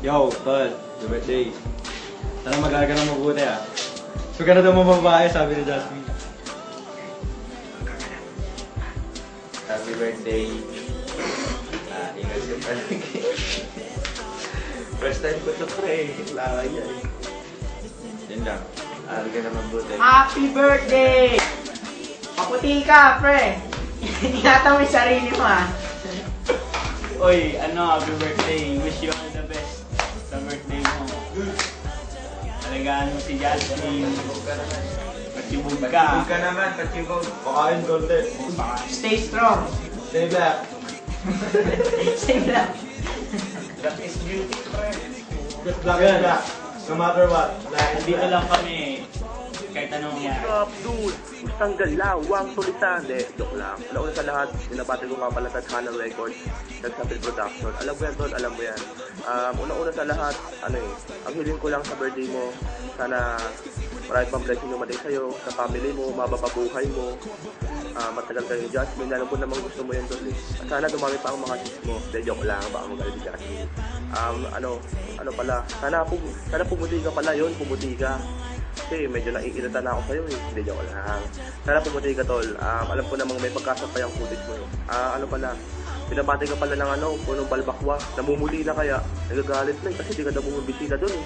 Yo, tol, your birthday. Sana mag-alaga ng mabuti ah. So ka na daw mababae, sabi ni Jasmine. Happy birthday. Ingat ka palagi. First time ko ito pre. Laka yan. Yan lang. Alaga na mabuti. Happy birthday! Maputi ka, pre! Ingatan mo yung sarili mo, ha? Oy, happy birthday. Wish you all the best sa birthday mo. Alagaan mo si Jasmine. Patibog ka. Patibog ka naman, patibog. Pakain konti. Stay strong. Stay black. Stay black. That is beauty, pre. Just black and black. No matter what. Dito lang kami. Kahit anong mangyari. What's up, dude? Isang galawang tulisan. Joke lang. Una sa lahat, binabati ko nga pala Tadhana Records, Nagsapil Production. Alam mo yan, Tol, alam mo yan. Una sa lahat, ang hiling ko lang sa birthday mo, sana marami pang blessing yung mating sa'yo, sa family mo, mabababuhay mo, matagal kayo ni Jasmine. Alam ko namang gusto mo yun, Tol. Sana dumami pa ang mga sis mo. Joke lang, baka magalit ni Jasmine. Sana pumuti ka pala yun, pumuti ka. Kasi medyo naiirita na ako sa'yo eh. Hindi, joke lang. Sana pumuti ka, Tol. Alam ko namang may pagkasap pa yung footage mo. Pinabati ka pala ng punong balbakwa. Namumuli na kaya. Nagagalit na eh. Kasi di ka na bumibisita dun eh.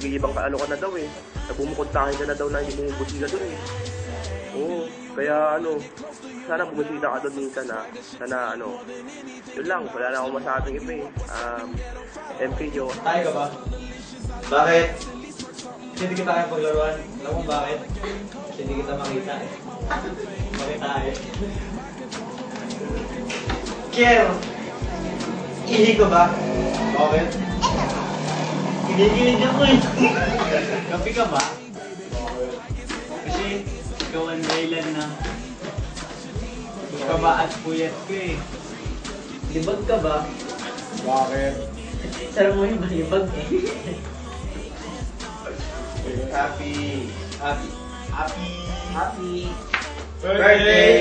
Nag-iibang ka na daw eh. Nabumukontahin ka na daw na hindi bumibisita dun eh. Oo. Kaya sana bumisita ka dun minsan ha. Sana yun lang. Wala na akong masasabing iba eh. MP nyo. Tayo ka ba? Bakit? Kasi hindi kita kaya paglaruan. Alam mo bakit? Kasi hindi kita makita eh. Bakit tayo? Kier! Ihi ko ba? Bakit? Kinikilig ako eh. Kapi ka ba? Kasi ikaw ang dahilan na kaba at puyat ko eh. Libag ka ba? Bakit? Sarap mo yung malibag eh. Happy. Happy. Birthday!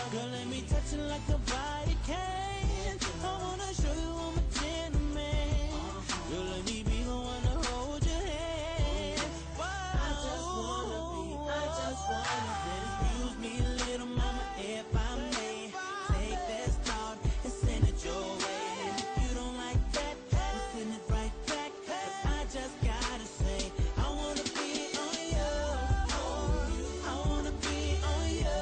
Girl, let me touch you like nobody can. I wanna show you I'm a gentleman. Girl, let me be the one to hold your hand. Whoa. I just wanna be. Excuse me a little mama if I may. Take that thought and send it your way. And if you don't like that, then send it right back. But I just gotta say, I wanna be on you. I wanna be on you.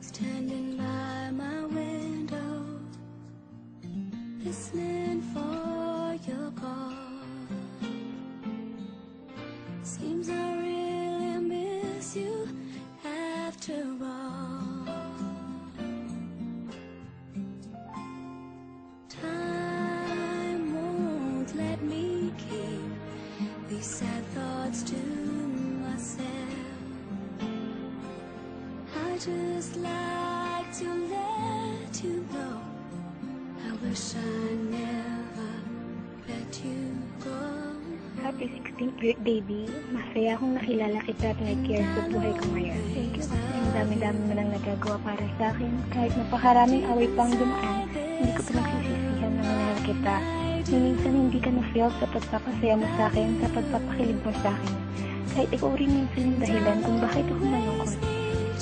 Standing by my window, listening for your call. Seems I really miss you after all. Time won't let me keep these sad thoughts to myself. I just like to let you know I wish I never let you go. Happy 16th birthday, B. Masaya akong nakilala kita at nag-care sa buhay ko ngayon. Thank you. Ang dami-dami mo lang nagagawa para sa akin. Kahit napakaraming away pang dumaan, hindi ko pinagsisisihan na minahal kita. Minsan hindi ka na-feel sa pagpapasaya mo sa akin, sa pagpapakilig mo sa akin. Kahit ikaw rin minsan yung dahilan kung bakit ako nalungkot.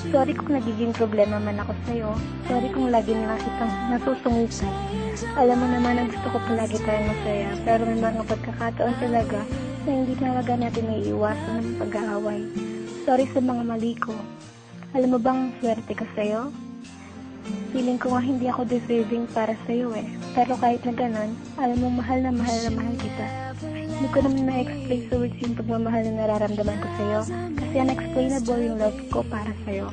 Sorry kung nagiging problema man ako sa'yo. Sorry kung lagi na lang kitang nasusungitan. Alam mo naman na gusto ko palagi tayong masaya, pero may mga pagkakataon talaga na hindi talaga natin may iwasan ng pag-aaway. Sorry sa mga mali ko. Alam mo bang swerte ka sa'yo? Feeling ko nga hindi ako deserving para sa'yo eh. Pero kahit na ganun, alam mo mahal na mahal kita. Hindi ko naman na-explain sa words yung pagmamahal na nararamdaman ko sa'yo kasi unexplainable yung love ko para sa'yo.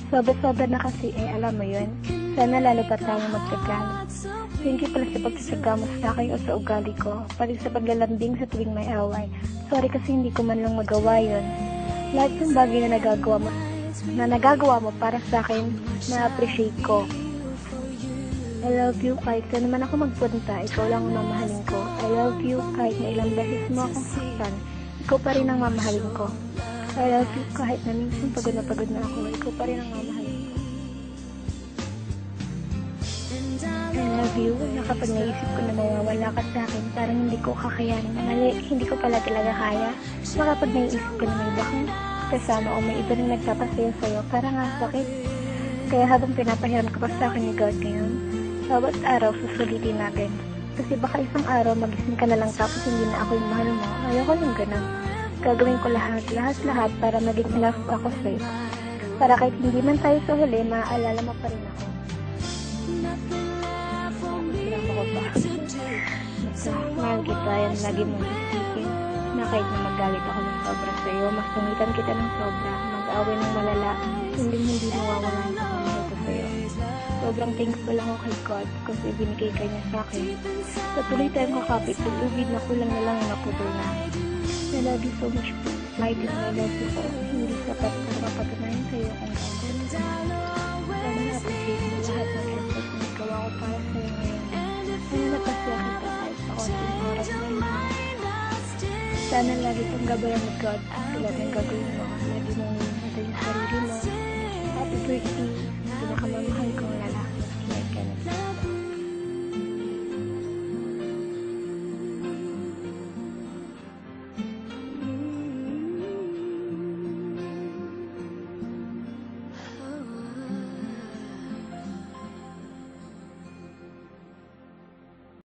Sobra-sobra na kasi alam mo yun. Sana lalo pa tayong magtsagaan. Thank you pala sa pagtsatsaga mo sa akin o sa ugali ko, pati sa paglalambing sa tuwing may away. Sorry kasi hindi ko man lang magawa yun. Lahat ng bagay na nagagawa mo para sa akin, na-appreciate ko. I love you kahit saan naman ako magpunta, ikaw lang ang mamahalin ko. I love you kahit na ilang beses mo akong saktan, ikaw pa rin ang mamahalin ko. I love you kahit na minsan pagod na ako, ikaw pa rin ang mamahalin ko. I love you na kapag naisip ko na mawawala ka sa akin, parang hindi ko kakayanin. Hindi ko pala talaga kaya. So kapag naisip ko na may iba kang kasama o may iba rin nagpapasayo sa'yo, parang ang sakit. Kaya habang pinapahiram ka pa sa akin ni God ngayon, bawat araw susulitin natin. Kasi baka isang araw magising ka na lang tapos hindi na ako yung mahal mo. Ayoko yung ganun. Gagawin ko lahat para maging enough ako sa'yo. Para kahit hindi man tayo sa huli, maaalala mo pa rin ako. Mahal kita, yan lagi mong isipin na kahit na magalit ako ng sobra sa'yo, masungitan kita ng sobra, mag-away ng malala, hindi nawawala ang pagmamahal ko sa'yo. Sobrang thankful ako kay God kasi binigay ka niya sa akin. Patuloy tayong kakapit, pag-ubid na kulang na lang ang naputol na. I love you so much, mighty na I love you ko. Hindi sapat para mapatunayan sa'yo ang gagawin. Sana na-appreciate mo lahat ng effort na nagawa ko para sa'yo ngayon. Sana napasya kita kahit sa konting oras na yun. Sana lagi kang gabayan ng God at lahat ng gagawin mo. Lagi mong minatay yung sarili mo. Happy birthday, pinakamamahal ko.